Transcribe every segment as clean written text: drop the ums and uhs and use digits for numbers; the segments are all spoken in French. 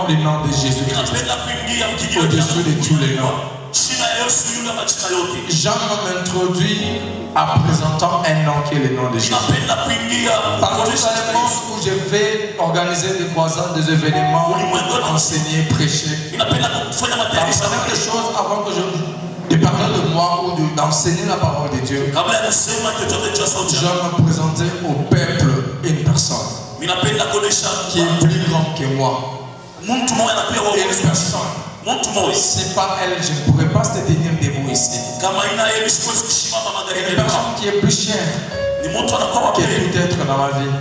du nom de Jésus-Christ, au-dessus de tous les noms. Jean m'introduit en présentant un nom qui est le nom de Jésus. Partout dans le monde où je vais organiser des croisades, des événements, enseigner, prêcher. La première des choses avant que de parler de moi ou d'enseigner la parole de Dieu, je vais me présenter au peuple une personne qui est plus grande que moi. Une personne. C'est pas elle, je ne pourrais pas se tenir debout ici. Une personne qui est plus chère que tout être dans ma vie.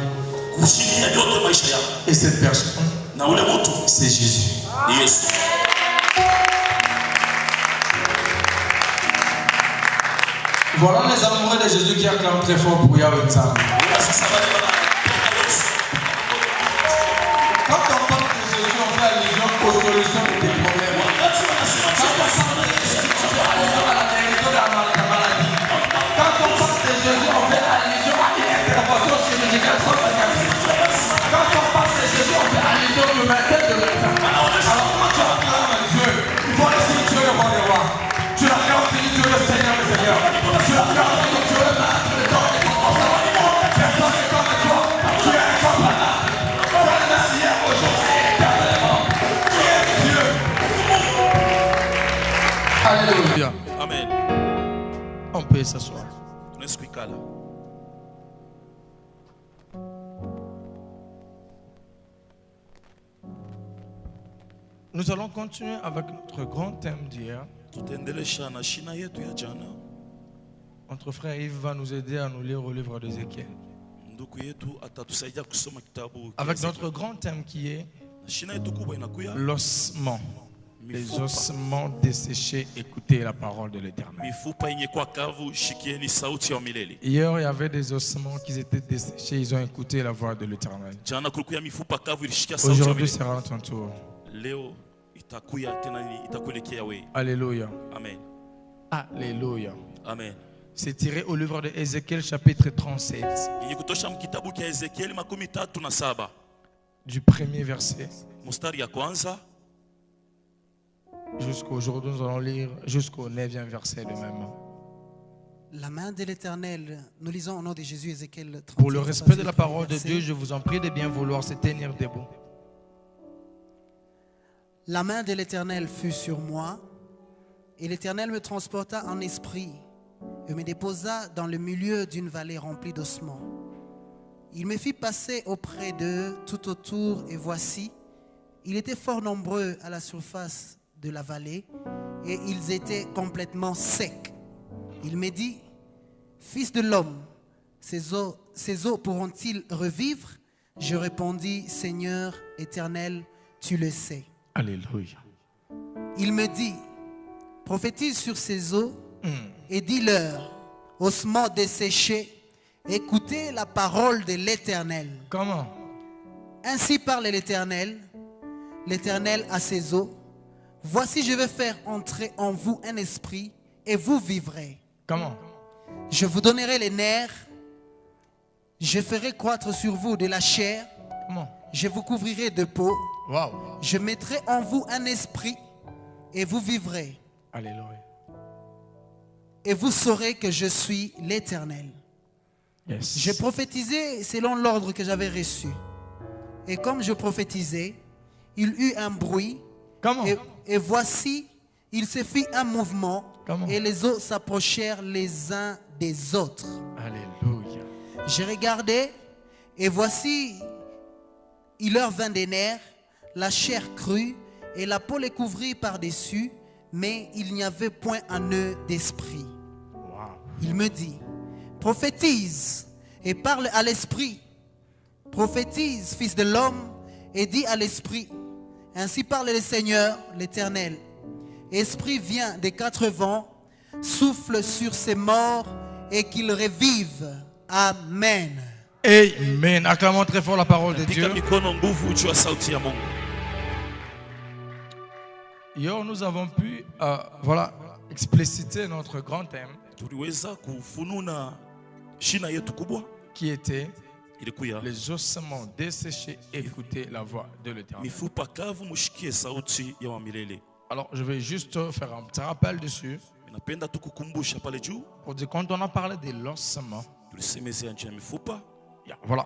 Et cette personne, c'est Jésus. Voilà les amoureux de Jésus qui acclament très fort pour Yahweh. Quand on parle de Jésus, on fait allusion aux solutions de tes problèmes. Quand on parle de Jésus, on fait allusion à la guérison de la maladie. Quand on parle de Jésus, on fait allusion à une intervention chirurgicale sans cicatrice. Quand on parle de Jésus, on fait allusion au maintien de l'État. Alors quand tu acclames à Dieu, il faut laisser Dieu le roi des rois. Tu l'acclames Dieu le Seigneur des seigneurs. Tu l'acclames Dieu le maître de temps et de temps. Personne n'est comme toi. Tu es incomparable. Tu es le Messie aujourd'hui éternellement. Tu es Dieu. Alléluia. Amen. On peut s'asseoir. Nous allons continuer avec notre grand thème d'hier. Notre frère Yves va nous aider à nous lire au livre d'Ézéchiel. Avec notre grand thème qui est l'ossement. Les ossements desséchés, écoutez la parole de l'Éternel. Hier, il y avait des ossements qui étaient desséchés, ils ont écouté la voix de l'Éternel. Aujourd'hui sera ton tour. Alléluia. Amen. Alléluia. Amen. C'est tiré au livre de Ézéchiel chapitre 37. Du premier verset jusqu'au jour où nous allons lire jusqu'au 9e verset de même. La main de l'Éternel, nous lisons au nom de Jésus Ézéchiel 37. Pour le respect de la parole de Dieu, je vous en prie de bien vouloir se tenir debout. La main de l'Éternel fut sur moi, et l'Éternel me transporta en esprit et me déposa dans le milieu d'une vallée remplie d'ossements. Il me fit passer auprès d'eux tout autour, et voici, il était fort nombreux à la surface de la vallée, et ils étaient complètement secs. Il me dit, fils de l'homme, ces eaux pourront-ils revivre? Je répondis, Seigneur éternel, tu le sais. Alléluia. Il me dit, prophétise sur ces eaux et dis-leur, ossements desséchés, écoutez la parole de l'Éternel. Comment? Ainsi parle l'Éternel, l'Éternel à ses eaux. Voici, je vais faire entrer en vous un esprit et vous vivrez. Comment? Je vous donnerai les nerfs, je ferai croître sur vous de la chair. Comment? Je vous couvrirai de peau. Wow. Je mettrai en vous un esprit et vous vivrez. Alléluia. Et vous saurez que je suis l'Éternel. Yes. Je prophétisais selon l'ordre que j'avais reçu. Et comme je prophétisais, il eut un bruit. Comment? Et voici, il se fit un mouvement. Comment? Et les eaux s'approchèrent les uns des autres. Alléluia. Je regardais et voici, il leur vint des nerfs, la chair crue et la peau les couvrit par-dessus, mais il n'y avait point en eux d'esprit. Wow. Il me dit, prophétise et parle à l'esprit. Prophétise, fils de l'homme, et dis à l'esprit. Ainsi parle le Seigneur, l'Éternel. Esprit vient des quatre vents, souffle sur ces morts et qu'ils revivent. Amen. Amen. Acclamons très fort la parole de Dieu. Hier, nous avons pu expliciter notre grand thème qui était ilikuya les ossements desséchés, écoutez la voix de l'Éternel. mifupa kavu mushikie sauti ya wa milele. Alors, je vais juste faire un petit rappel dessus Napenda tu kukumbusha pale juu pour dire quand on a parlé de l'ossement, tulisemezea njia mifupa voilà,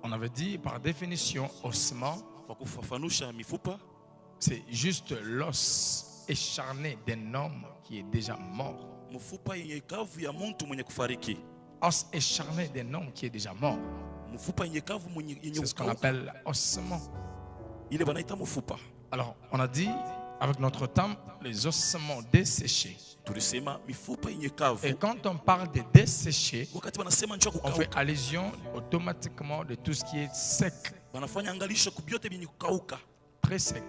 on avait dit par définition, ossement, kwa kufafanusha mifupa c'est juste l'os écharné d'un homme qui est déjà mort. mfupa yenye kavu ya mtu mwenye kufariki. Os écharné d'un homme qui est déjà mort. Mfupa yenye kavu mwenye C'est ce qu'on appelle ossement. ile banaita mfupa. Alors, on a dit avec notre temps les ossements desséchés. Tulisema mifupa yenye kavu. Et quand on parle de desséchés, Wakati wanasema njoo on fait kukauka, allusion automatiquement de tout ce qui est sec, wanafanya angalisho kubyote vyenye kukauka, très sec.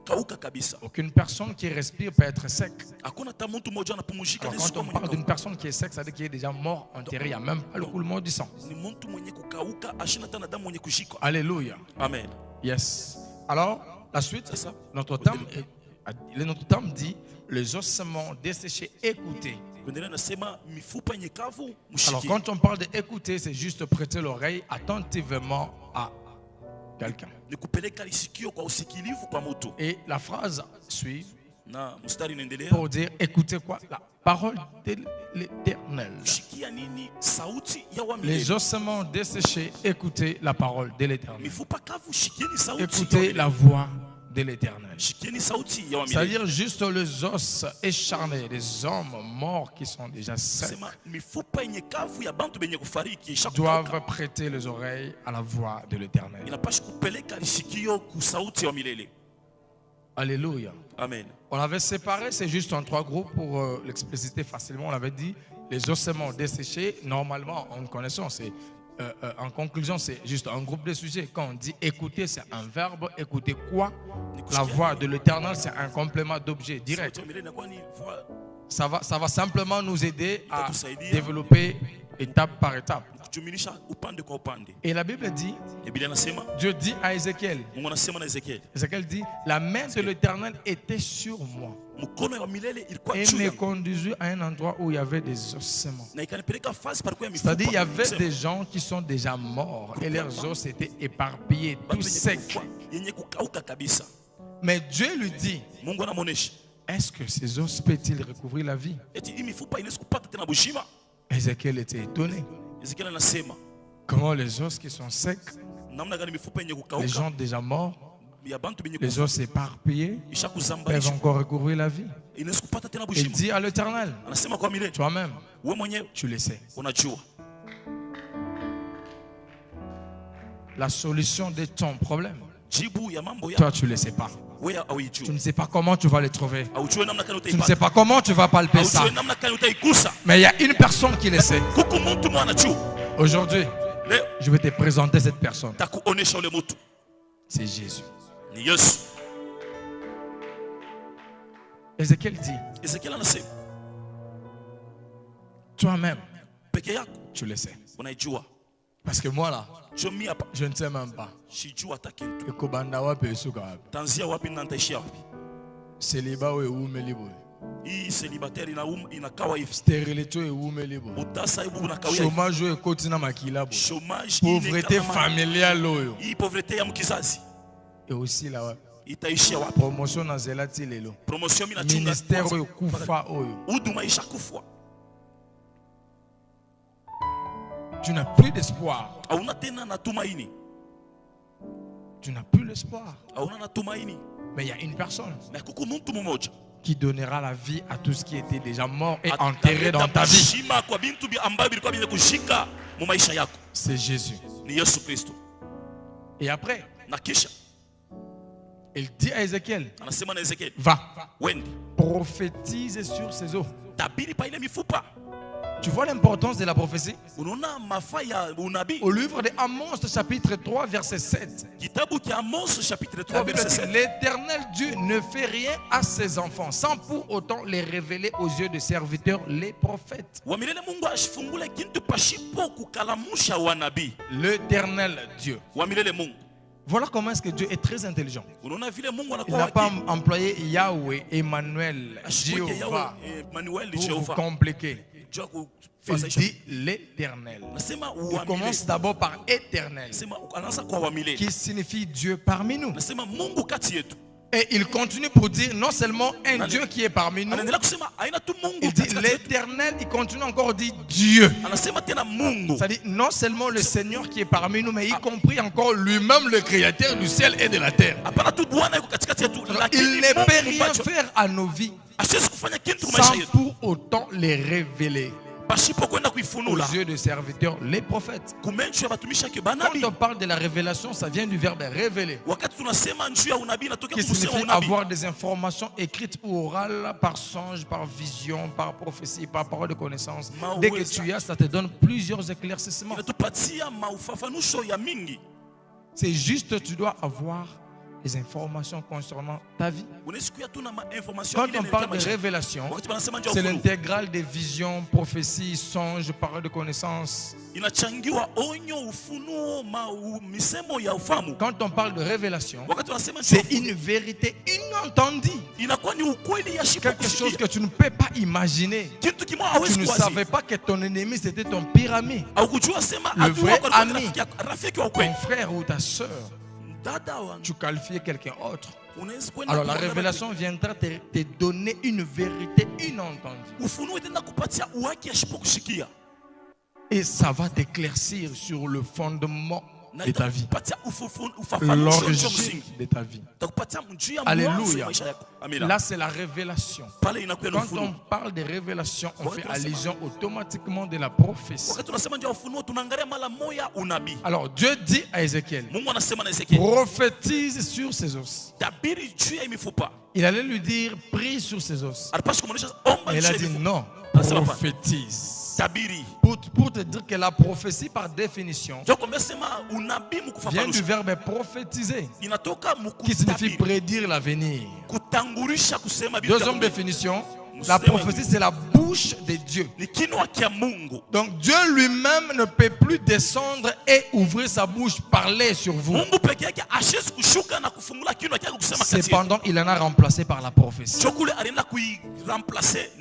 kauka kabisa. Aucune personne qui respire peut être sec. Hakuna hata mtu mmoja anapumzika Alors, ni quand on parle d'une personne qui est sec, ça veut dire qu'il est déjà mort, enterré, il n'y a même pas le coulement du sang. ni mtu mwenye kukauka, ashina tena damu mwenye kushika. Alléluia. Amen. Yes. Alors, la suite, C'est ça. notre thème dit les ossements desséchés, écoutez. Kuendelea nasema mifupa yenye kavu Alors, mshiki. quand on parle d'écouter, c'est juste prêter l'oreille attentivement à quelqu'un. Ni kupeleka lisikio kwa usikilivu kwa mtu. Et la phrase suit Na mstari inaendelea. pour dire écoutez quoi? La parole de l'Éternel. Shikia nini? Sauti ya wa Les milele. ossements desséchés, écoutez la parole de l'Éternel. Mifupa kavu shikieni sauti ya wa Écoutez milele. la voix de l'Éternel. Shikieni sauti ya wa milele. C'est-à-dire juste les os écharnés, les hommes morts qui sont déjà secs, Sema mifupa yenye kavu ya bantu benye kufariki doivent shakukauka. prêter les oreilles à la voix de l'Éternel. Inapasha kupeleka lisikio ku sauti ya wa milele. Alléluia. Amen. On avait séparé, c'est juste en 3 groupes pour l'expliciter facilement. On avait dit les ossements desséchés, normalement, en connaissant, c'est en conclusion, c'est juste un groupe de sujets. Quand on dit écouter, c'est un verbe. Écouter quoi? La voix de l'Éternel, c'est un complément d'objet direct. Sauti ya milele inakuwa ni voix. Ça va simplement nous aider à Itatusaidia. développer étape par étape. Kujumilisha upande kwa upande. Et la Bible dit, Biblia inasema, Dieu dit à Ézéchiel, Mungu anasema na Ezekiel, Ézéchiel dit, la main de l'Éternel était sur moi mkono wa milele ilikuwa et juu me yangu conduisit à un endroit où il y avait des ossements. na ikanipeleka fasi palikuwa ya mifupa. C'est-à-dire, il y avait Sema, des gens qui sont déjà morts et leurs os étaient éparpillés, bantu tout benye secs. kufa, yenye kukauka kabisa. Mais Dieu lui dit, Mungu anamuonesha est-ce que ces os peuvent-ils recouvrir la vie? eti hii mifupa inaweza kupata tena bushima. Ézéchiel était étonné. Ezekiel anasema Comment les os qui sont secs, namna gani mifupa yenye les kukauka gens déjà morts, ya bantu benye les kufa os éparpillés, peuvent ishakuzambarisha encore recouvrir la vie? inaweza kupata tena Il bushima. dit à l'Éternel, Anasema kwa milele, toi-même, wewe mwenyewe tu le sais. unajua La solution de ton problème, jibu ya mambo ya toi, tu ne le sais pas. wewe Tu hauijui. ne sais pas comment tu vas le trouver. Haujui namna gani Tu ne sais utaipata. pas comment tu vas palper ça. Haujui namna gani utaigusa. Mais il y a une personne qui le sait. Kuku mtu mwana juu. Aujourd'hui, Leo je vais te présenter cette personne. takuonesha ule mtu C'est Jésus. ni Yesu. Ézéchiel dit, Ezekiel anasema toi-même, peke yako tu le sais. unaijua. Parce que moi là, Jo mimi hapa je ne sais même pas. sijua hata kitu. Ekobanda wapi esuka wapi. Tanzia wapi na nitaishia wapi? Célibat we umeli boy. Hii celibatere inakawa hivi. Stérilité we umeli boy. Utasa hivi unakawia. hivi. Chômage we koti na makila boy. Chômage Pauvreté familiale oyo. Hii pauvreté ya mkizazi Et aussi là wapi. itaishia wapi? Promotion na zelati lelo. Promotion mimi nachunga. Ministère oyo kufa oyo. Huduma ishakufwa. Tu n'as plus d'espoir. Hauna tena na tumaini. Tu n'as plus l'espoir. Hauna na tumaini. Mais il y a une personne Na kuku mtu mmoja qui donnera la vie à tout ce qui était déjà mort et enterré dans ta vie. Shima kwa bintu ambayo bilikuwa byenye kushika mu maisha yako. C'est Jésus. Ni Yesu Kristo. Et après, Na kisha il dit à Ézéchiel, anasema na Ezekiel, va, wende prophétise sur ces eaux. tabiri pa ile mifupa. Tu vois l'importance de la prophétie? Unaona mafaa ya unabii. Au livre de Amos, chapitre 3, verset 7. Kitabu cha Amos chapitre La 3 Bible verset dit, 7. l'Éternel Dieu ne fait rien à ses enfants sans pour autant les révéler aux yeux de serviteurs, les prophètes. Wa milele Mungu ashifungule kintu pashipo kukalamusha wanabii. L'Éternel Dieu. Wa milele Mungu. Voilà comment est-ce que Dieu est très intelligent. Unaona vile Mungu Il anakuwa n'a pas wakili. employé Yahweh, Emmanuel, Ashikuite Jéhovah Yahweh, Emmanuel, pour vous Jehova. compliquer. Il dit l'Éternel. Il commence d'abord par éternel, qui signifie Dieu parmi nous. Et il continue pour dire non seulement un Dieu qui est parmi nous, il dit l'Éternel, il continue encore à dire Dieu. C'est-à-dire non seulement le Seigneur qui est parmi nous, mais y compris encore lui-même le Créateur du ciel et de la terre. Il ne peut rien faire à nos vies sans pour autant les révéler aux yeux des serviteurs, les prophètes. Quand on parle de la révélation, ça vient du verbe révéler, qui signifie avoir des informations écrites ou orales, par songe, par vision, par prophétie, par parole de connaissance. Dès que tu as, ça te donne plusieurs éclaircissements. C'est juste, tu dois avoir des informations concernant ta vie. Quand on parle de révélation, c'est l'intégrale des visions, prophéties, songes, paroles de connaissance. Quand on parle de révélation, c'est une vérité inentendue. Quelque chose que tu ne peux pas imaginer. Tu ne savais pas que ton ennemi c'était ton pire ami. Le vrai ami, ton frère ou ta soeur. Tu qualifies quelqu'un autre. Alors la révélation viendra te donner une vérité inentendue. Et ça va t'éclaircir sur le fondement de ta vie, l'origine de ta vie. Alléluia. Là c'est la révélation. Quand on parle de révélation, on fait allusion automatiquement de la prophétie. Alors Dieu dit à Ézéchiel, prophétise sur ses os. Il allait lui dire, prie sur ses os. Mais il a dit non, prophétise. Pour te dire que la prophétie par définition vient du verbe prophétiser, qui signifie prédire l'avenir. Deuxième définition, la prophétie c'est la bouche de Dieu. Donc Dieu lui-même ne peut plus descendre et ouvrir sa bouche, parler sur vous. Cependant il en a remplacé par la prophétie.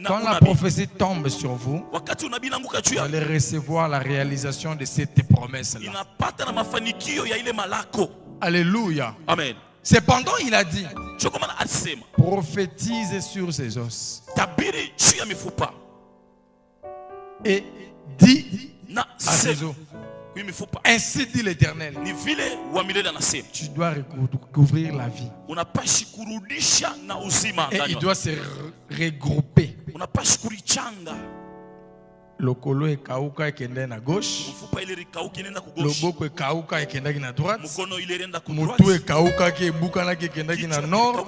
Quand la prophétie tombe sur vous, vous allez recevoir la réalisation de cette promesse-là. Alléluia. Amen. Cependant, il a dit, prophétise sur ses os. Et dit à ses os, ainsi dit l'Éternel, tu dois recouvrir la vie. Et il doit se regrouper. Lokolo ekauka ekende na gauche, loboko ekauka ekendaki na droite, mutu ekauka ebukanaki ekendaki na nord,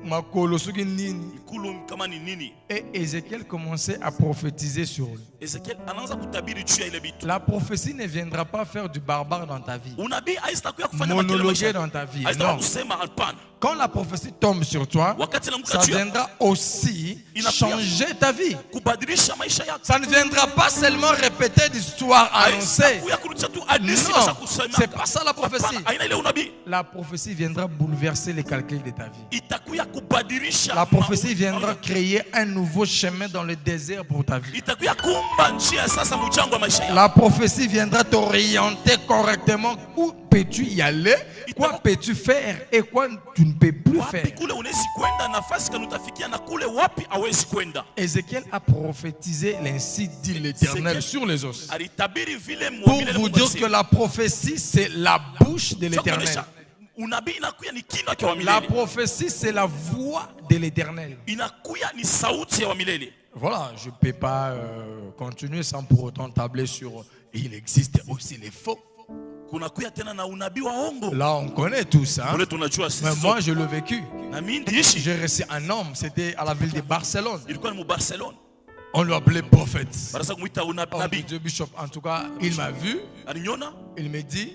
makolo soki nini. Et Ézéchiel commençait à prophétiser sur lui. La prophétie ne viendra pas faire du barbare dans ta vie, monologuer dans ta vie. Non. Quand la prophétie tombe sur toi, ça viendra aussi changer ta vie. Ça ne viendra pas seulement répéter l'histoire annoncée. Non, c'est pas ça la prophétie. La prophétie viendra bouleverser les calculs de ta vie. La prophétie viendra créer un nouveau chemin dans le désert pour ta vie. La prophétie viendra t'orienter correctement. Où peux-tu y aller? Quoi peux-tu faire et quoi tu ne peux plus faire? Ézéchiel a prophétisé l'ainsi dit l'Éternel sur les os. Pour vous dire que la prophétie c'est la bouche de l'Éternel. La prophétie c'est la voix de l'Éternel. Voilà, je ne peux pas continuer sans pour autant tabler sur il existe aussi les faux. Là on connaît tout ça, mais moi je l'ai vécu. J'ai reçu un homme, c'était à la ville de Barcelone. On lui appelait prophète. Dieu Bishop, en tout cas, il m'a vu. Il me dit,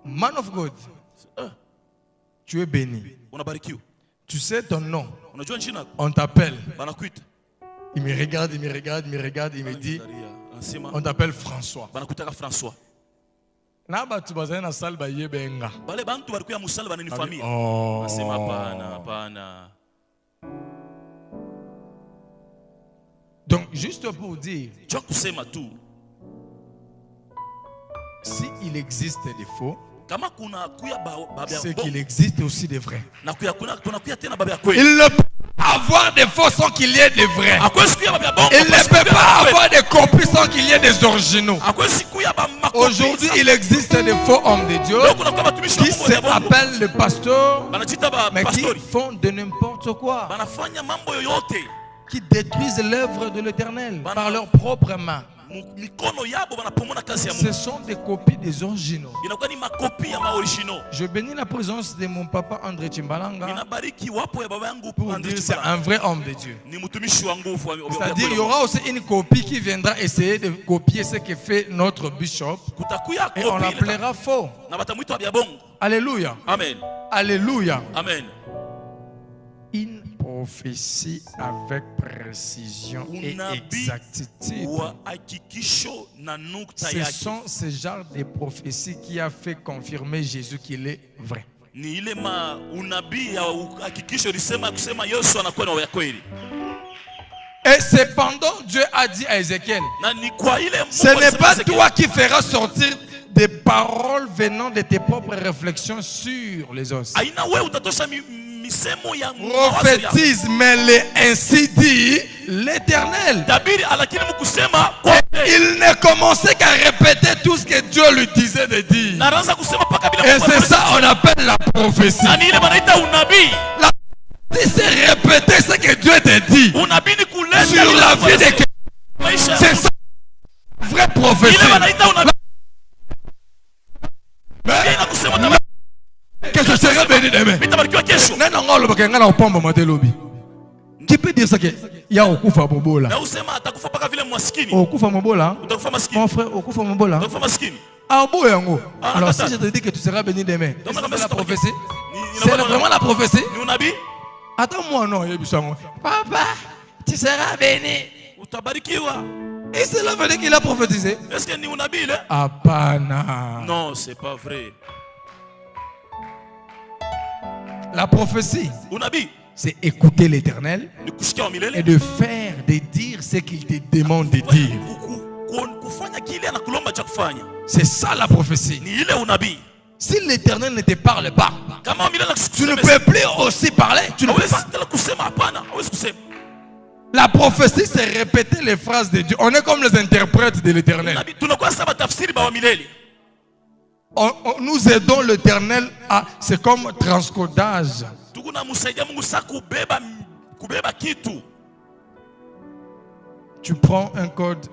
man of God, tu es béni. Tu sais ton nom. On t'appelle. Il me regarde, il me regarde, il me regarde, il me dit, on t'appelle François. Donc, juste pour dire, si il existe des faux, c'est qu'il existe aussi des vrais. Il ne peut pas avoir des faux sans qu'il y ait des vrais. Il ne peut pas avoir des copies sans qu'il y ait des originaux. Aujourd'hui, il existe des faux hommes de Dieu qui s'appellent les pasteurs, mais qui font de n'importe quoi, qui détruisent l'œuvre de l'Éternel par leurs propres mains. Ce sont des copies des originaux. Je bénis la présence de mon papa André Chimbalanga pour dire que c'est un vrai homme de Dieu. C'est-à-dire qu'il y aura aussi une copie qui viendra essayer de copier ce que fait notre bishop et on l'appellera faux. Alléluia. Amen. Alléluia. Amen. Une prophétie avec précision et exactitude. Ce sont ce genre de prophéties qui a fait confirmer Jésus qu'il est vrai. Et cependant, Dieu a dit à Ézéchiel, ce n'est pas toi qui feras sortir des paroles venant de tes propres réflexions sur les os. Prophétise, mais ainsi dit l'Éternel. Il ne commençait qu'à répéter tout ce que Dieu lui disait de dire. Et c'est ça qu'on appelle la prophétie. La prophétie, c'est répéter ce que Dieu te dit sur la vie de quelqu'un. C'est ça, vraie prophétie. Que je serai béni demain. Qui peut dire ça que il y a Okufa Mobola? Okufa Mobola? Mon frère, Okufa Mobola? Alors si je te dis que tu seras béni demain, c'est la prophétie? C'est vraiment la prophétie? Attends-moi, non. Papa, tu seras béni. Et c'est là qu'il a prophétisé. Est-ce que ni Apana. Non, c'est pas vrai. La prophétie, c'est écouter l'Éternel et de faire, de dire ce qu'il te demande de dire. C'est ça la prophétie. Si l'Éternel ne te parle pas, tu ne peux plus aussi parler. Tu ne peux pas. La prophétie, c'est répéter les phrases de Dieu. On est comme les interprètes de l'Éternel. Nous aidons l'Éternel à... C'est comme transcodage. Tu prends un code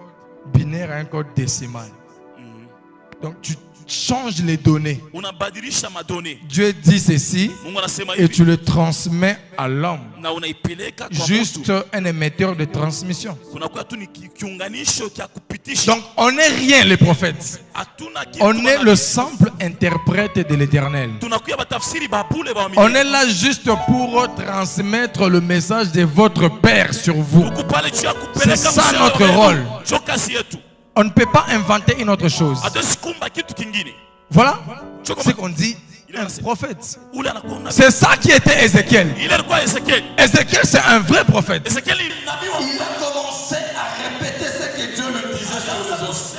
binaire et un code décimal. Donc tu changes les données. Dieu dit ceci et tu le transmets à l'homme. Juste un émetteur de transmission. Donc on n'est rien les prophètes. On est le simple interprète de l'Éternel. On est là juste pour transmettre le message de votre Père sur vous. C'est ça notre rôle. On ne peut pas inventer une autre chose. Voilà ce qu'on dit un prophète. C'est ça qui était Ézéchiel. Ézéchiel, c'est un vrai prophète. Il a commencé à répéter ce que Dieu lui disait sur les os.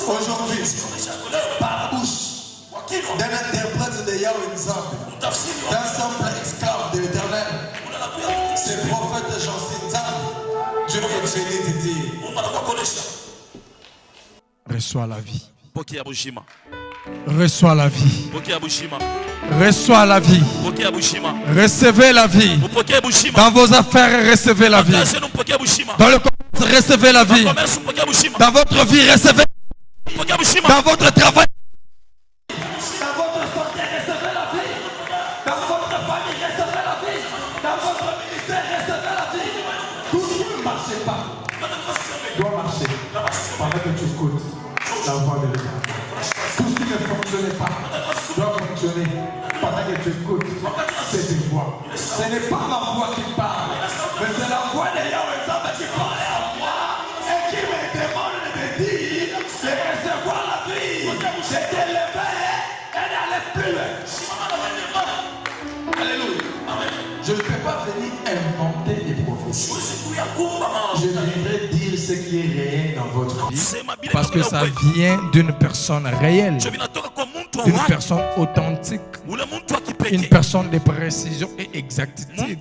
Aujourd'hui, par la bouche d'un interprète de Yahweh Nzambe, d'un simple esclave de l'Éternel, c'est prophète Jean Nzambe, Dieu nous fait de dire. Reçois la vie. Reçois la vie. Reçois la vie. Recevez la vie. Dans vos affaires, recevez la vie. Dans le commerce, recevez la vie. Dans votre vie, recevez. Dans votre travail, dans votre santé, recevez la vie. Dans votre famille, recevez la vie. Dans votre ministère, recevez la vie. la voix de l'Éternel. Tout ce qui ne fonctionnait pas doit fonctionner pendant que tu écoutes cette voix. Ce n'est pas ma voix qui parle, mais c'est la voix de Yahweh qui parle à moi et qui me demande de me dire de recevoir la vie, de t'élever et d'aller plus loin. Alléluia. Je ne peux pas venir inventer des prophéties. Je viendrai dire ce qui est réel dans votre vie. Parce que ça vient d'une personne réelle, d'une personne authentique, une personne de précision et exactitude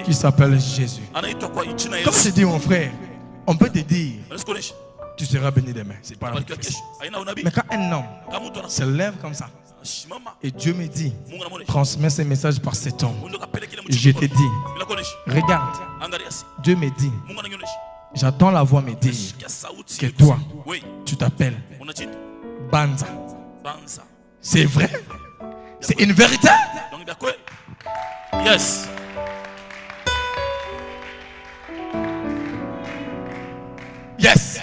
qui s'appelle Jésus. Comme je dis mon frère, on peut te dire tu seras béni demain. C'est pas la prophétie. Mais quand un homme se lève comme ça et Dieu me dit transmets ce message par cet homme, je te dis regarde, Dieu me dit j'attends la voix me dire que toi tu t'appelles Banza. C'est vrai? C'est une vérité? Yes. Yes.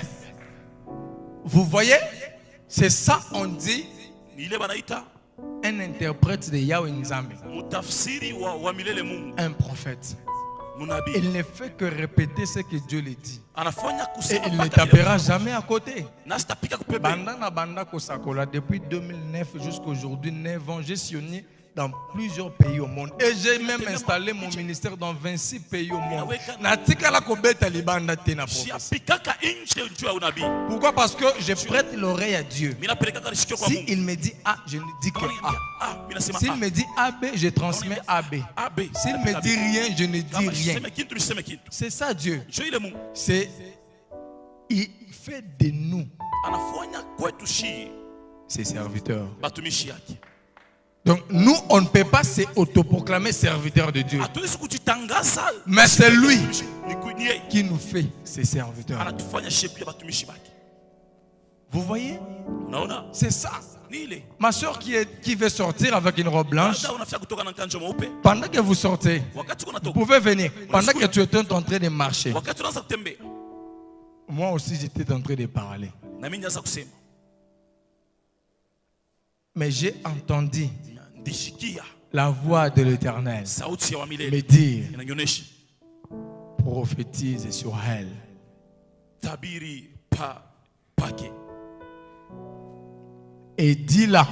Vous voyez? C'est ça on dit un interprète de Yahweh Nzambe, un prophète. Il ne fait que répéter ce que Dieu lui dit. Et il ne tapera jamais à côté. Depuis 2009 jusqu'à aujourd'hui, 9 ans, j'ai sionné dans plusieurs pays au monde. Et j'ai même installé mon ministère dans 26 pays au monde. Pourquoi? Parce que je prête l'oreille à Dieu. Si il me dit A, je ne dis que A. S'il me dit AB, je transmets AB. S'il me dit rien, je ne dis rien. C'est ça Dieu. Il fait de nous ses serviteurs. Donc nous, on ne peut pas se autoproclamer serviteurs de Dieu. Mais c'est lui qui nous fait ses serviteurs. Vous voyez? C'est ça. Ma soeur qui veut sortir avec une robe blanche, pendant que vous sortez, vous pouvez venir. Pendant que tu étais en train de marcher, moi aussi j'étais en train de parler. Mais j'ai entendu la voix de l'Éternel me dire prophétise sur elle. Et dis là,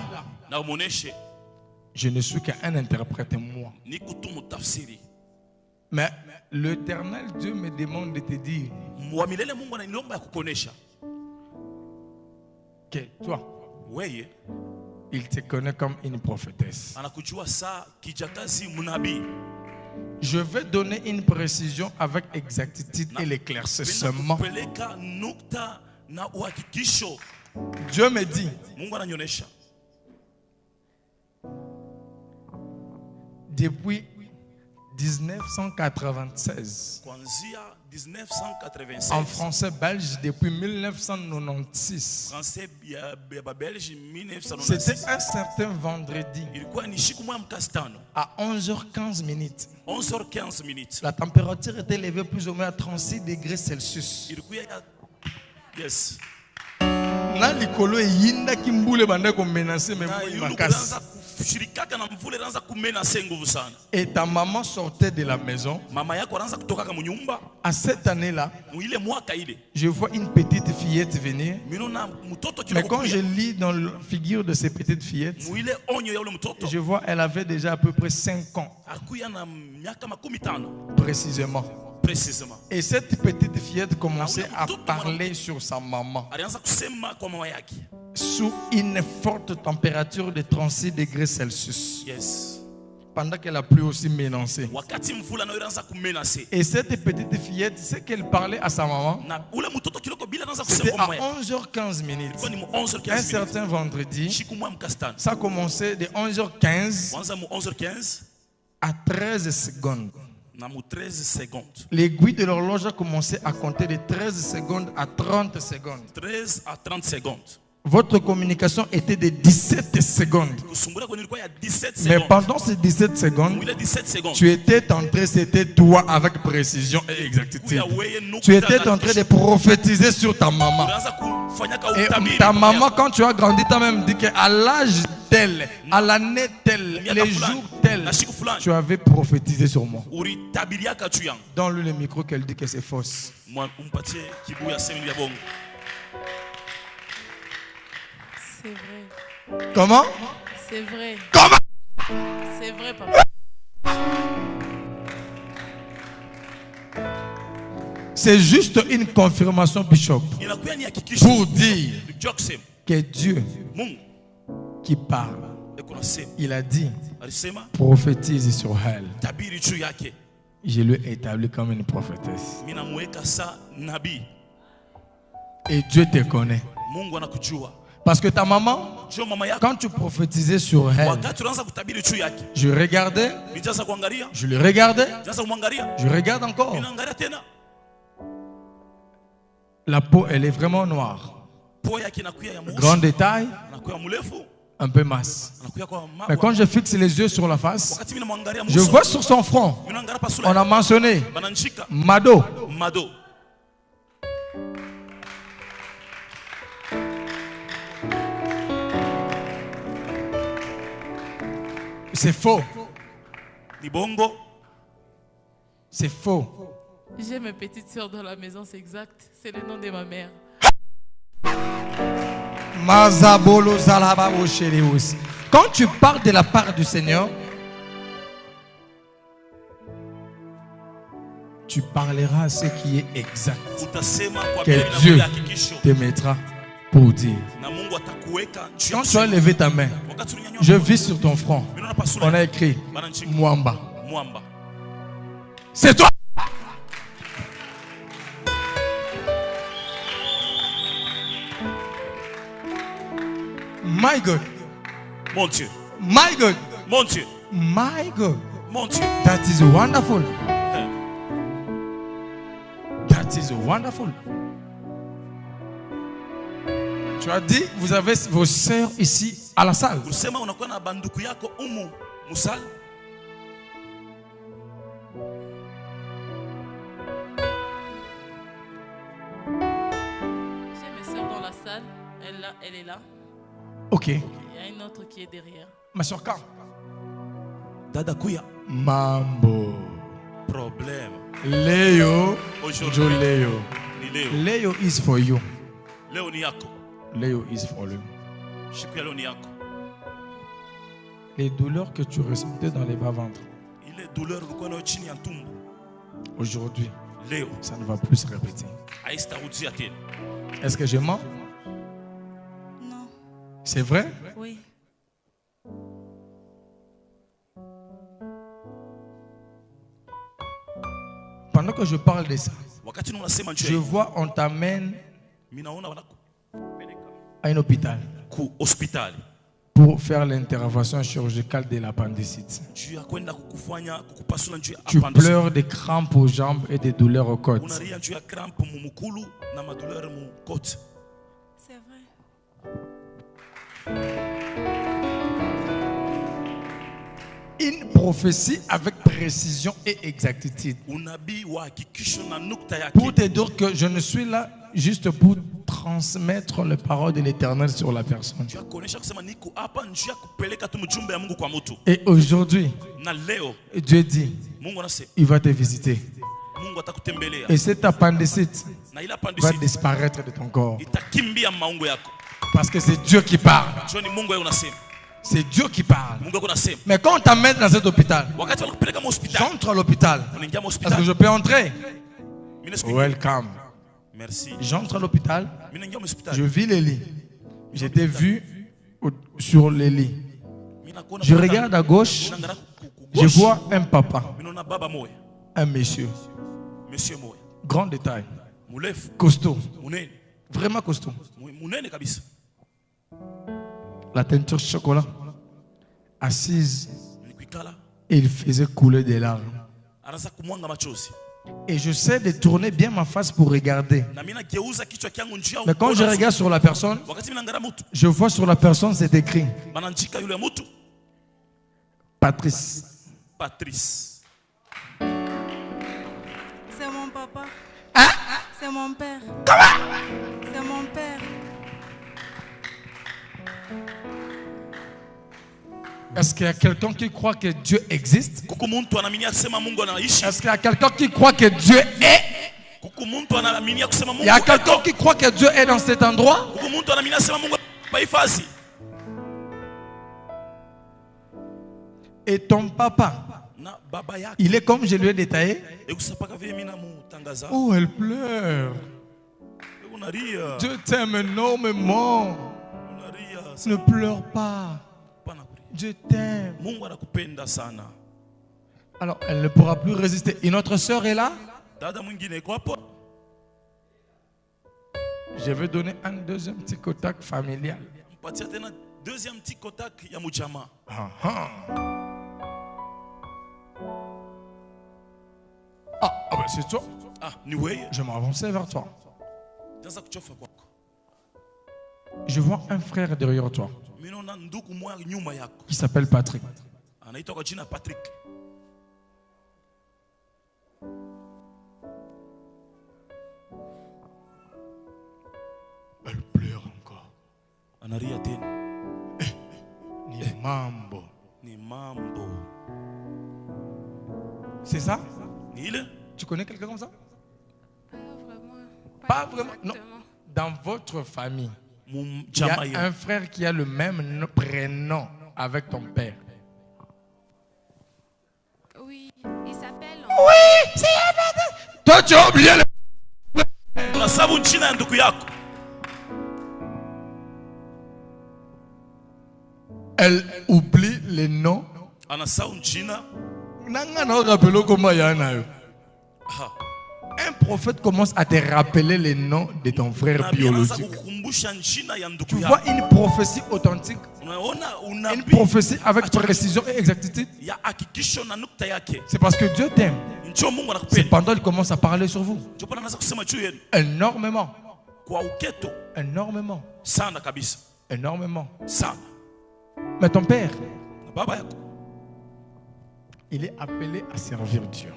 je ne suis qu'un interprète moi. Mais l'Éternel Dieu me demande de te dire que toi, il te connaît comme une prophétesse. Je vais donner une précision avec exactitude et l'éclaircissement. Dieu me dit depuis 1996, en français belge depuis 1996. C'était un certain vendredi à 11h15 minutes. La température était élevée plus ou moins à 36 degrés Celsius. Yes. Et ta maman sortait de la maison. À cette année-là, je vois une petite fillette venir. Mais quand je lis dans la figure de ces petites fillettes, je vois qu'elle avait déjà à peu près 5 ans. Précisément. Et cette petite fillette commençait à parler sur sa maman sous une forte température de 36 degrés Celsius. Yes. Pendant qu'elle a plu aussi menacée. Et cette petite fillette, ce qu'elle parlait à sa maman, c'était à 11h15 minutes. Un certain vendredi, ça a commencé de 11h15 à 13 secondes. L'aiguille de l'horloge a commencé à compter de 13 secondes à 30 secondes. 13 à 30 secondes. Votre communication était de 17 secondes. Mais pendant ces 17 secondes, tu étais en train, c'était toi avec précision et exactitude. Tu étais en train de prophétiser sur ta maman. Et ta maman, quand tu as grandi, t'as même dit qu'à l'âge tel, à l'année telle, les jours tels, tu avais prophétisé sur moi. Donne-lui le micro qu'elle dit que c'est fausse. C'est vrai. Comment? C'est vrai. Comment? C'est vrai, papa. C'est juste une confirmation, Bishop, pour dire que Dieu qui parle, il a dit, prophétise sur elle. Je lui ai établi comme une prophétesse. Et Dieu te connaît. Parce que ta maman, quand tu prophétisais sur elle, je regardais, je le regardais, je regarde encore. La peau, elle est vraiment noire. Grand détail, un peu masse. Mais quand je fixe les yeux sur la face, je vois sur son front, on a mentionné Mado. C'est faux. C'est faux. J'ai mes petites sœurs dans la maison, c'est exact. C'est le nom de ma mère. Quand tu parles de la part du Seigneur, tu parleras à ce qui est exact. Que Dieu te mettra pour dire. Quand tu as levé ta main, je vis sur ton front. On a écrit Mwamba. C'est toi. My God. Mon Dieu. My God. Mon Dieu. My God. Mon Dieu. That is wonderful. That is wonderful. Tu as dit, vous avez vos sœurs ici à la salle. J'ai mes sœurs dans la salle. Elle est là. Ok. Il y a une autre qui est derrière. Ma soeur quand? Dada Kuya. Mambo. Problème. Léo. Aujourd'hui. Léo. Léo is for you. Léo ni yako. Léo is for you. Shikuya ni yako. Les douleurs que tu ressentais dans les bas-ventres. Il est douleur ulikuwa nayo chini ya tumbo. Aujourd'hui, Léo. ça ne va plus se répéter. Haitarudia tena. Est-ce que je mens? Non. C'est vrai? Oui. Pendant que je parle de ça, je vois on t'amène à un hôpital pour faire l'intervention chirurgicale de l'appendicite. Tu pleures des crampes aux jambes et des douleurs aux côtes. C'est vrai. Une prophétie avec précision et exactitude. Pour te dire que je ne suis là juste pour transmettre les paroles de l'Éternel sur la personne. Et aujourd'hui, Dieu dit, il va te visiter. Et cette appendicite va disparaître de ton corps. Parce que c'est Dieu qui parle. C'est Dieu qui parle. Mais quand on t'amène dans cet hôpital, j'entre à l'hôpital. Est-ce que je peux entrer? Welcome. Merci. J'entre à l'hôpital. Je vis les lits. J'étais vu sur les lits. Je regarde à gauche. Je vois un papa. Un monsieur. Grand détail. Costaud. Vraiment costaud. La teinture chocolat, assise, et il faisait couler des larmes. Et j'essaie de tourner bien ma face pour regarder. Mais quand je regarde sur la personne, je vois sur la personne, c'est écrit Patrice. Patrice. C'est mon papa. Hein? C'est mon père. Comment? C'est mon père. Est-ce qu'il y a quelqu'un qui croit que Dieu existe? Est-ce qu'il y a quelqu'un qui croit que Dieu est? Il y a quelqu'un qui croit que Dieu est dans cet endroit? Et ton papa, il est comme je lui ai détaillé. Oh, elle pleure. Dieu t'aime énormément. Ne pleure pas. Dieu t'aime. Alors, elle ne pourra plus résister. Et notre soeur est là. Je vais donner un deuxième petit contact familial. Deuxième petit contact, il y a Moujama. Ah, ben c'est toi. Je m'avançais vers toi. Je vois un frère derrière toi qui s'appelle Patrick. Elle pleure encore. Ni mambo. C'est ça? Tu connais quelqu'un comme ça? Pas vraiment. Non. Dans votre famille, il y a un frère qui a le même prénom avec ton père. Oui, il s'appelle. Oui, c'est un. Toi, tu as oublié le. Elle oublie les noms. Un prophète commence à te rappeler les noms de ton frère biologique. Tu vois une prophétie authentique, une prophétie avec précision et exactitude. C'est parce que Dieu t'aime. Cependant, il commence à parler sur vous. Énormément. Énormément. Énormément. Mais ton père, il est appelé à servir Dieu.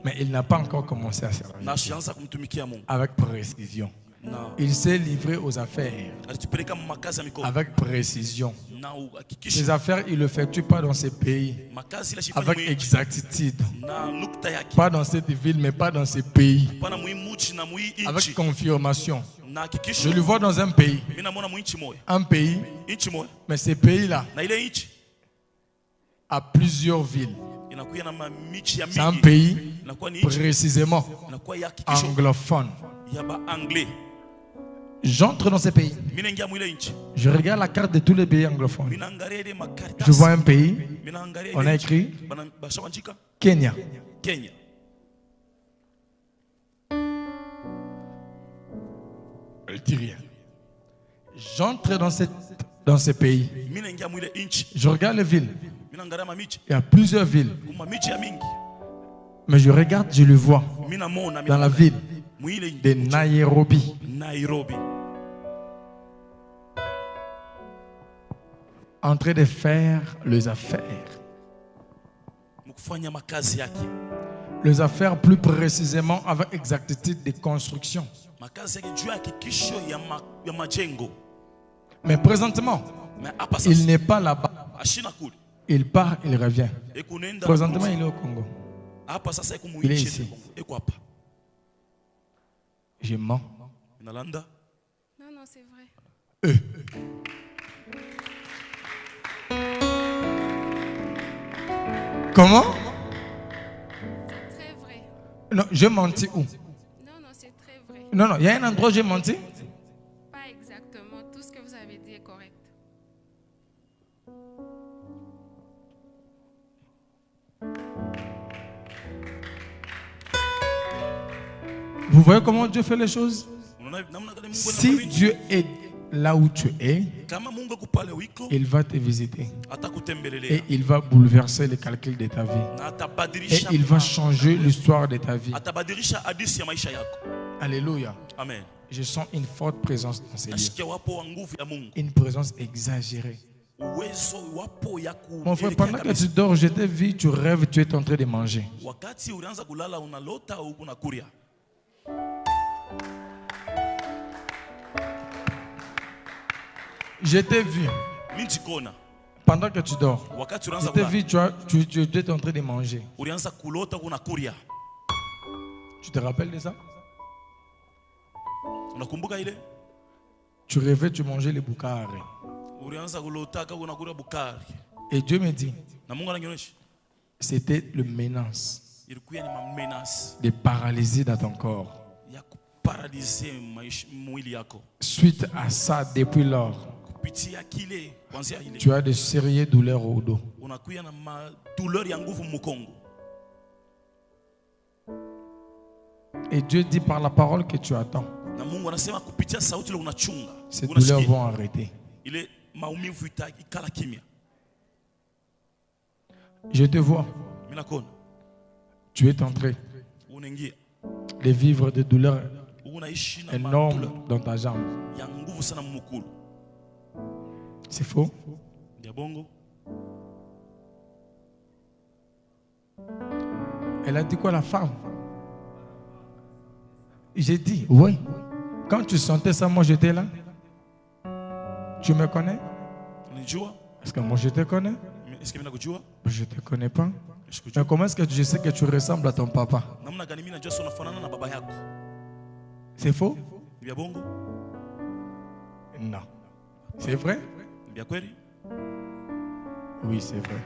Mais il n'a pas encore commencé à servir Dieu. Avec précision. Il s'est livré aux affaires avec précision. Ses affaires, il ne l'effectue pas dans ces pays avec exactitude. Pas dans cette ville, mais pas dans ces pays. Avec confirmation. Je le vois dans un pays. Un pays. Mais ces pays-là a plusieurs villes. C'est un pays précisément anglophone. J'entre dans ces pays. Je regarde la carte de tous les pays anglophones. Je vois un pays. On a écrit Kenya. Elle dit rien. J'entre dans ces pays. Je regarde les villes. Il y a plusieurs villes. Mais je regarde, je le vois. Dans la ville de Nairobi. En train de faire les affaires. Les affaires plus précisément avec exactitude de construction. Mais présentement, il n'est pas là-bas. Il part, il revient. Présentement, il est au Congo. Il est ici. Je mens. Non, c'est vrai. Comment? C'est très vrai. Non, j'ai menti où? Non, c'est très vrai. Non, il y a un endroit où j'ai menti. Pas exactement. Tout ce que vous avez dit est correct. Vous voyez comment Dieu fait les choses? Si Dieu est là où tu es, il va te visiter. Et il va bouleverser les calculs de ta vie. Et il va changer l'histoire de ta vie. Alléluia. Amen. Je sens une forte présence dans ces lieux. Une présence exagérée. Mon frère, pendant que tu dors, je t'ai vu, tu rêves, tu es en train de manger. Je t'ai vu. Pendant que tu dors, je t'ai vu, tu étais en train de manger. Tu te rappelles de ça? Tu rêvais, tu mangeais les boucari. Et Dieu me dit, c'était le menace de paralyser dans ton corps. Suite à ça, depuis lors, tu as de sérieuses douleurs au dos. Et Dieu dit par la parole que tu attends, ces douleurs vont arrêter. Je te vois. Tu es entré de vivre des douleurs énormes dans ta jambe. C'est faux? Elle a dit quoi, la femme? J'ai dit, oui. Quand tu sentais ça, moi j'étais là. Tu me connais? Est-ce que moi je te connais? Je ne te connais pas. Mais comment est-ce que je sais que tu ressembles à ton papa? C'est faux? Non. C'est vrai? Oui, c'est vrai.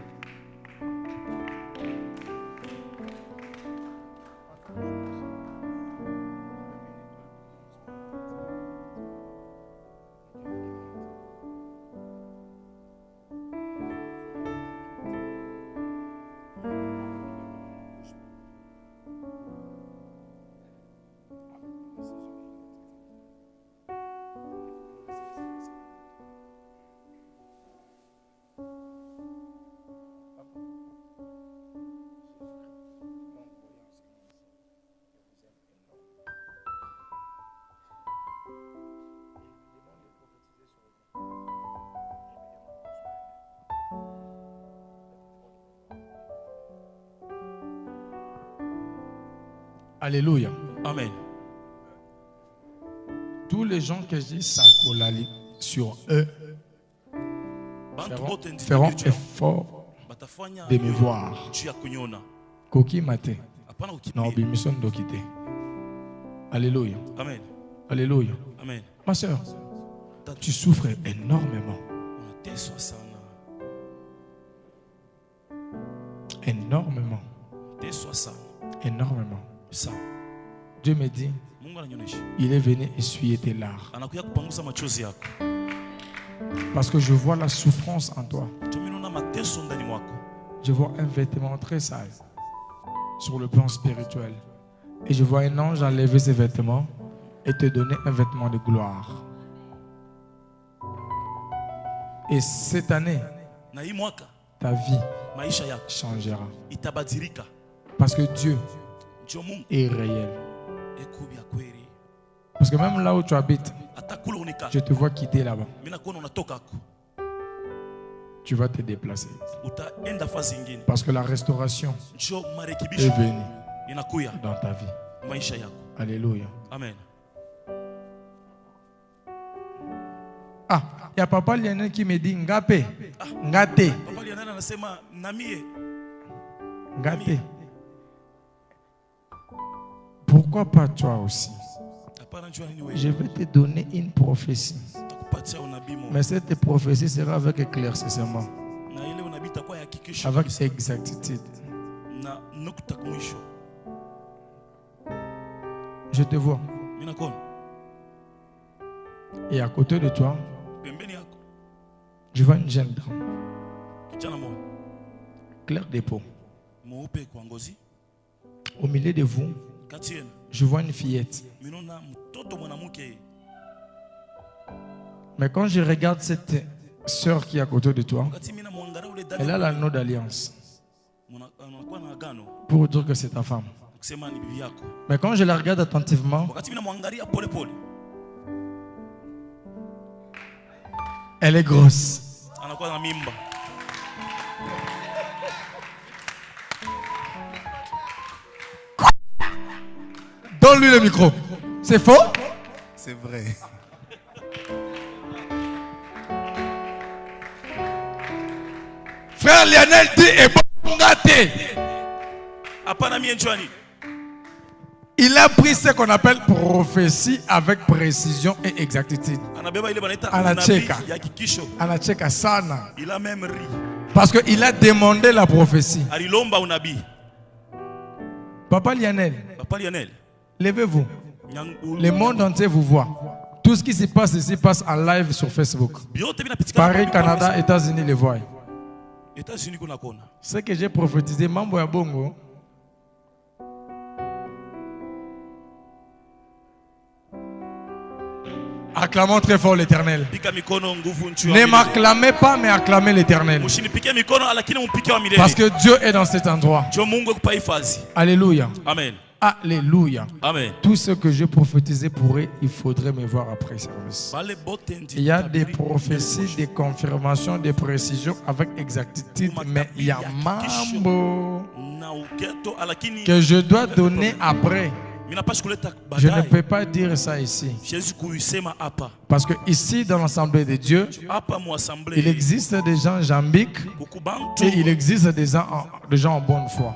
Alléluia. Amen. Tous les gens que j'ai sacolali sur eux feront effort de me voir. Koki mate. Non, bimission dokite. Alléluia. Amen. Alléluia. Amen. Ma soeur, tu souffres énormément. Énormément. Énormément. Dieu me dit, il est venu essuyer tes larmes. Parce que je vois la souffrance en toi. Je vois un vêtement très sale sur le plan spirituel. Et je vois un ange enlever ces vêtements et te donner un vêtement de gloire. Et cette année, ta vie changera. Parce que Dieu est réel. Parce que même là où tu habites, je te vois quitter là-bas. Tu vas te déplacer. Parce que la restauration est venue dans ta vie. Alléluia. Amen. Ah, il y a papa Lionel qui me dit Ngapé. Ngate. Ngate. Pourquoi pas toi aussi? Je vais te donner une prophétie. Mais cette prophétie sera avec éclaircissement, avec exactitude. Je te vois. Et à côté de toi, je vois une jeune dame, claire de peau. Au milieu de vous, je vois une fillette. Mais quand je regarde cette sœur qui est à côté de toi, elle a l'anneau d'alliance pour dire que c'est ta femme. Mais quand je la regarde attentivement, elle est grosse. Donne-lui le micro. C'est faux? C'est vrai. frère Lionel dit est bon. Il a pris ce qu'on appelle prophétie avec précision et exactitude. Anacheka sana. Il a même ri. Parce qu'il a demandé la prophétie. Papa Lionel, levez-vous. Le monde entier vous voit. Tout ce qui se passe ici passe en live sur Facebook. Paris, Canada, États-Unis les voient. Ce que j'ai prophétisé, Mambo ya Bongo. Acclamons très fort l'Éternel. Ne m'acclamez pas, mais acclamez l'Éternel. Parce que Dieu est dans cet endroit. Alléluia. Amen. Alléluia. Amen. Tout ce que j'ai prophétisé pourrait, il faudrait me voir après service. Il y a des prophéties, des confirmations, des précisions avec exactitude, mais il y a mambo que je dois donner après. Je ne peux pas dire ça ici. Parce que ici, dans l'Assemblée de Dieu, il existe des gens jambiques et il existe des gens en bonne foi.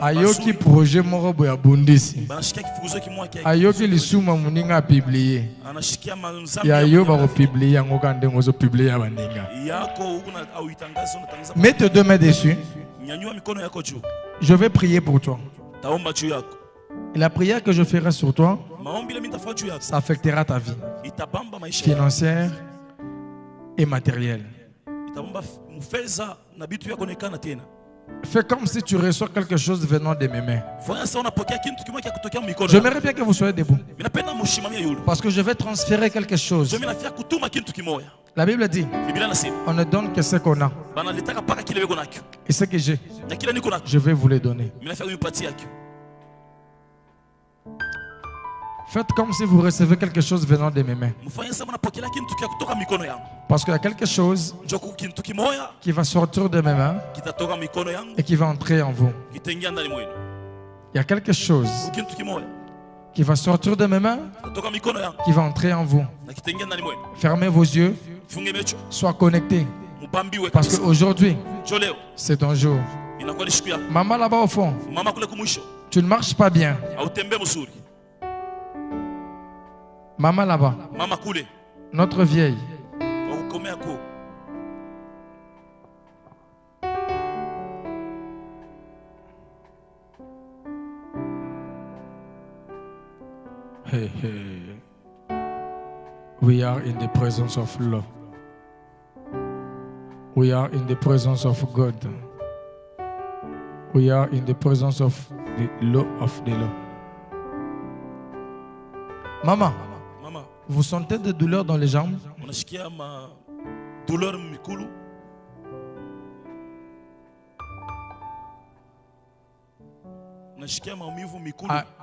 Ayoki projet morobo ya bundisi. Ayoki lisuma muninga publié. Ya yo ba ko publier ngoka ndengo zo publier ya baninga. Mets tes deux mains dessus. Je vais prier pour toi. Et la prière que je ferai sur toi, ça affectera ta vie financière et matérielle. Fais comme si tu reçois quelque chose venant de mes mains. J'aimerais bien que vous soyez debout. Parce que je vais transférer quelque chose. La Bible dit, on ne donne que ce qu'on a. Et ce que j'ai, je vais vous le donner. Faites comme si vous recevez quelque chose venant de mes mains. Parce qu'il y a quelque chose qui va sortir de mes mains et qui va entrer en vous. Il y a quelque chose qui va sortir de mes mains qui va entrer en vous. Fermez vos yeux. Sois connectés. Parce qu'aujourd'hui, c'est ton jour. Maman là-bas au fond, tu ne marches pas bien. Maman là-bas, notre vieille. Hey, hey. We are in the presence of love. We are in the presence of God. We are in the presence of the law of the law. Maman. Vous sentez des douleurs dans les jambes?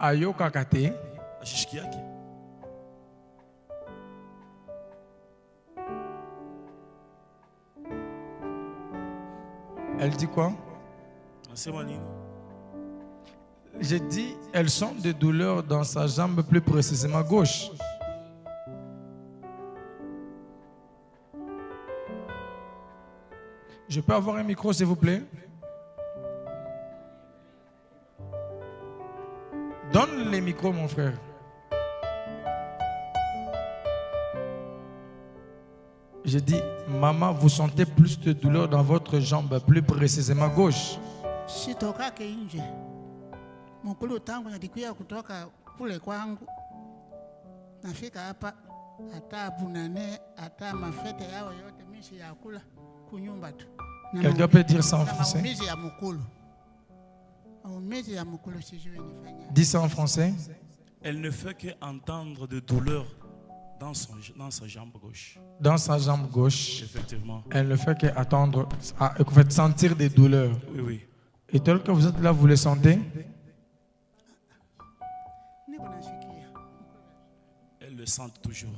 Ayoka kate. Elle dit quoi? J'ai dit, elles sont des douleurs dans sa jambe, plus précisément gauche. Je peux avoir un micro, s'il vous plaît? Donne les micros, mon frère. J'ai dit, maman, vous sentez plus de douleur dans votre jambe, plus précisément gauche. Quelqu'un peut dire ça en français? Dis ça en français. Elle ne fait qu'entendre de douleur dans sa jambe gauche. Dans sa jambe gauche. Effectivement. Elle ne fait qu'attendre, sentir des douleurs. Oui, oui. Et tel que vous êtes là, vous le sentez? Elle le sent toujours.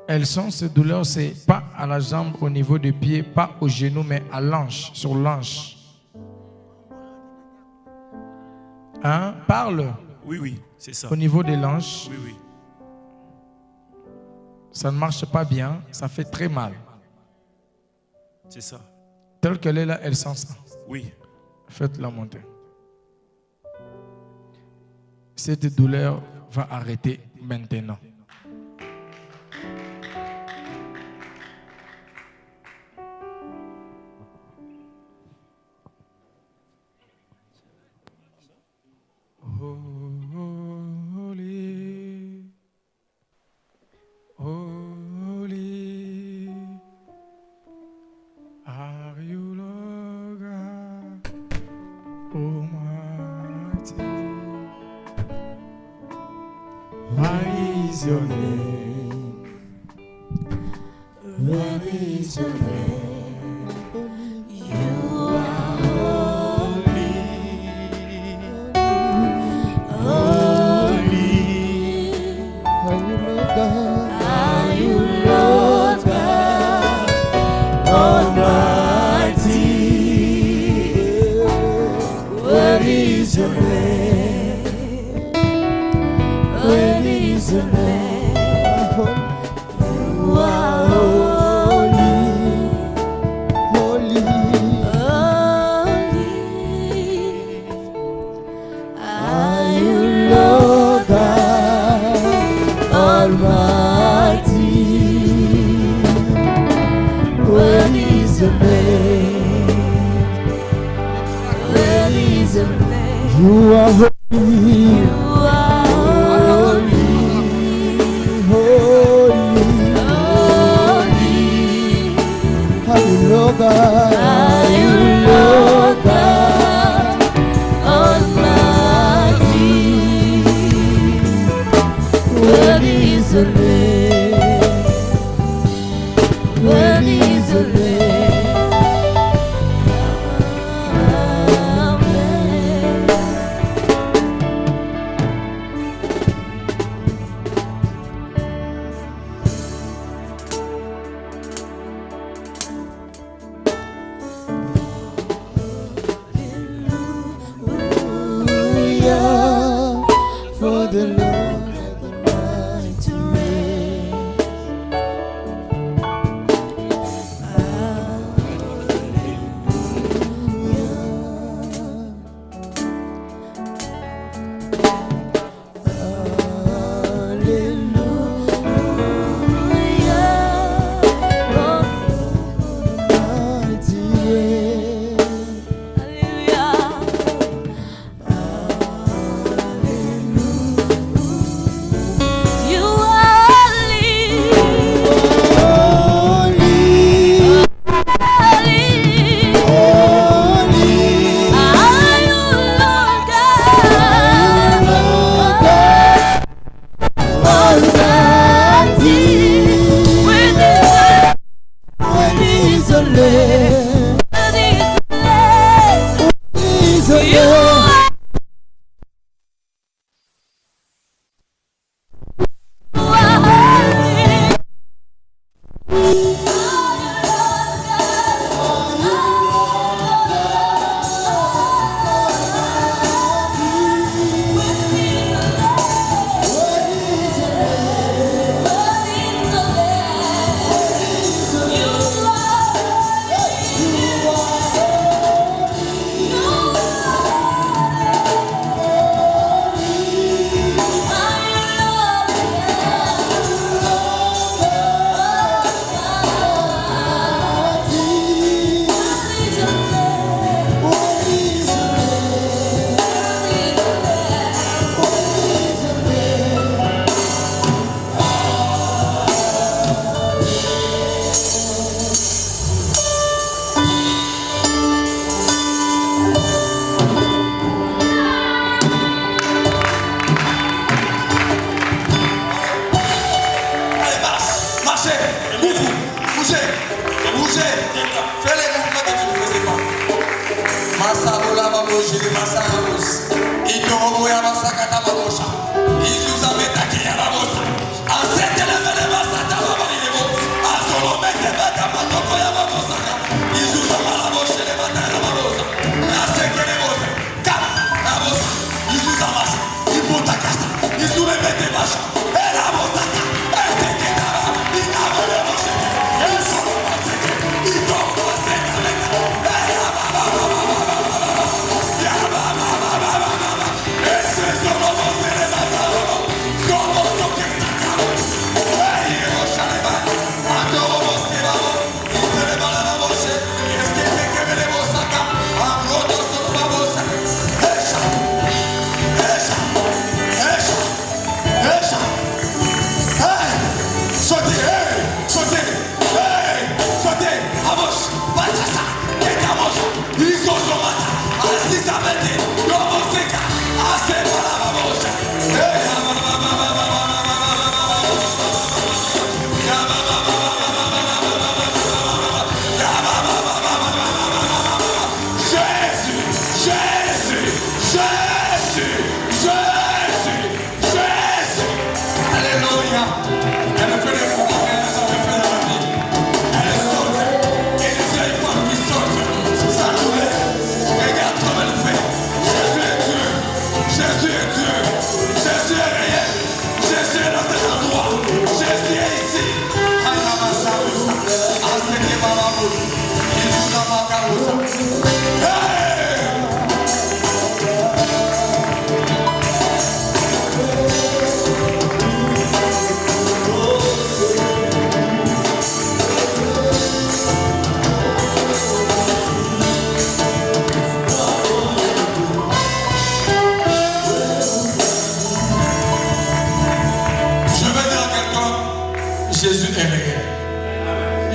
Elles sont ces douleurs, c'est pas à la jambe au niveau du pied, pas au genou, mais à l'hanche, sur l'hanche. Hein? Parle. Oui, oui, c'est ça. Au niveau des hanches. Oui, oui. Ça ne marche pas bien, ça fait très mal. C'est ça. Telle qu'elle est là, elle sent ça. Oui. Faites-la monter. Cette douleur va arrêter maintenant.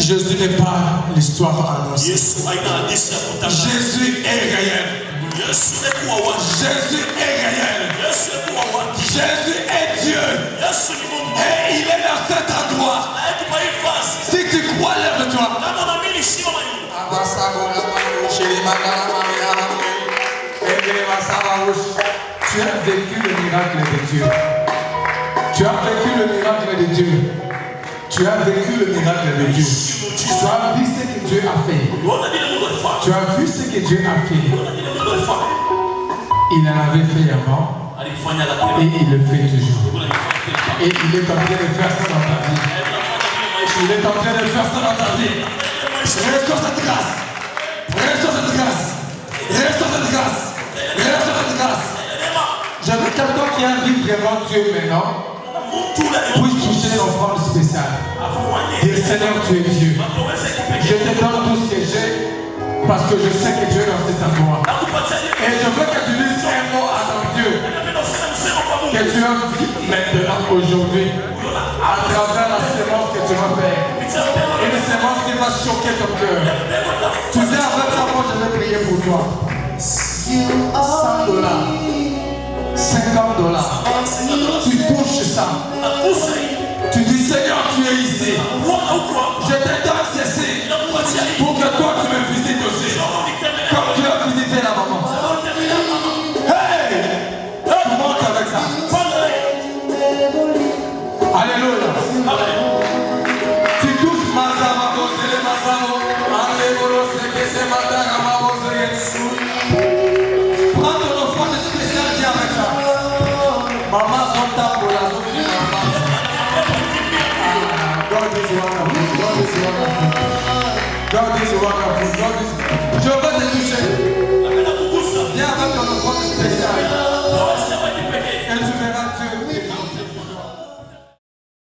Jésus n'est pas l'histoire annoncée. Jésus est réel. Jésus est réel. Jésus est Dieu. Et il est dans cet endroit. Si tu crois, lève-toi. Tu as vécu le miracle de Dieu. Tu as vécu le miracle de Dieu. Tu as vécu le miracle de Dieu. Tu as vu ce que Dieu a fait. Tu as vu ce que Dieu a fait. Il en avait fait avant. Et il le fait toujours. Et il est en train de faire ça dans ta vie. Il est en train de faire ça dans ta vie. Reçois cette grâce. Reçois cette grâce. Reçois cette grâce. Reçois cette grâce. Je veux quelqu'un qui a vu vraiment Dieu maintenant. Puis toucher l'offrande spéciale. Dis Seigneur, tu es Dieu. Je te donne tout ce que j'ai parce que je sais que Dieu est dans cet endroit. Et je veux que tu dises un mot à ton Dieu que tu as vu maintenant aujourd'hui à travers la sémence que tu vas faire. Une sémence qui va choquer ton cœur. Tu dis avec ça, moi je vais prier pour toi. $100, $50. Tu touches ça. Tu dis Seigneur, tu es ici. Je te